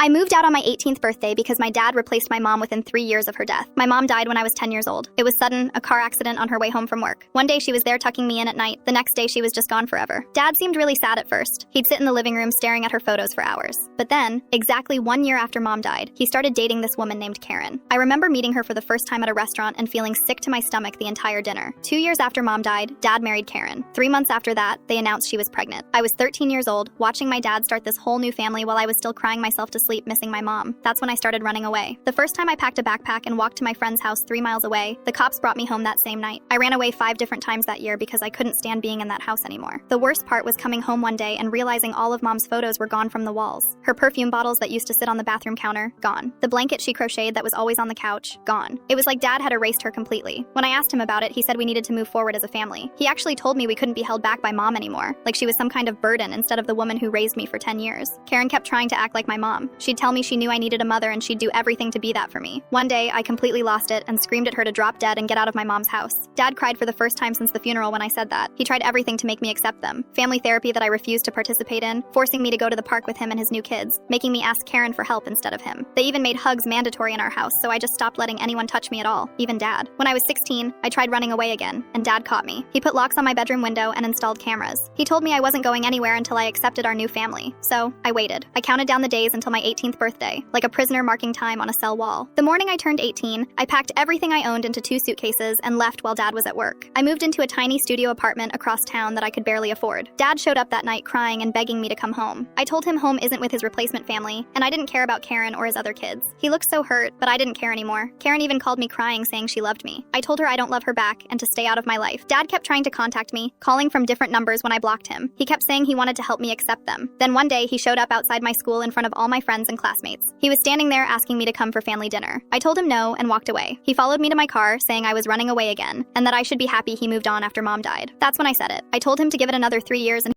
I moved out on my 18th birthday because my dad replaced my mom within 3 years of her death. My mom died when I was 10 years old. It was sudden, a car accident on her way home from work. One day she was there tucking me in at night. The next day she was just gone forever. Dad seemed really sad at first. He'd sit in the living room staring at her photos for hours. But then, exactly 1 year after mom died, he started dating this woman named Karen. I remember meeting her for the first time at a restaurant and feeling sick to my stomach the entire dinner. 2 years after mom died, dad married Karen. 3 months after that, they announced she was pregnant. I was 13 years old, watching my dad start this whole new family while I was still crying myself to sleep, missing my mom. That's when I started running away. The first time I packed a backpack and walked to my friend's house 3 miles away, the cops brought me home that same night. I ran away 5 different times that year because I couldn't stand being in that house anymore. The worst part was coming home one day and realizing all of mom's photos were gone from the walls. Her perfume bottles that used to sit on the bathroom counter, gone. The blanket she crocheted that was always on the couch, gone. It was like dad had erased her completely. When I asked him about it, he said we needed to move forward as a family. He actually told me we couldn't be held back by mom anymore, like she was some kind of burden instead of the woman who raised me for 10 years. Karen kept trying to act like my mom. She'd tell me she knew I needed a mother and she'd do everything to be that for me. One day, I completely lost it and screamed at her to drop dead and get out of my mom's house. Dad cried for the first time since the funeral when I said that. He tried everything to make me accept them. Family therapy that I refused to participate in, forcing me to go to the park with him and his new kids, making me ask Karen for help instead of him. They even made hugs mandatory in our house, so I just stopped letting anyone touch me at all, even dad. When I was 16, I tried running away again, and dad caught me. He put locks on my bedroom window and installed cameras. He told me I wasn't going anywhere until I accepted our new family. So, I waited. I counted down the days until my 18th birthday, like a prisoner marking time on a cell wall. The morning I turned 18, I packed everything I owned into 2 suitcases and left while dad was at work. I moved into a tiny studio apartment across town that I could barely afford. Dad showed up that night crying and begging me to come home. I told him home isn't with his replacement family, and I didn't care about Karen or his other kids. He looked so hurt, but I didn't care anymore. Karen even called me crying saying she loved me. I told her I don't love her back and to stay out of my life. Dad kept trying to contact me, calling from different numbers when I blocked him. He kept saying he wanted to help me accept them. Then one day he showed up outside my school in front of all my friends and classmates. He was standing there asking me to come for family dinner. I told him no and walked away. He followed me to my car saying I was running away again and that I should be happy he moved on after mom died. That's when I said it. I told him to give it another 3 years and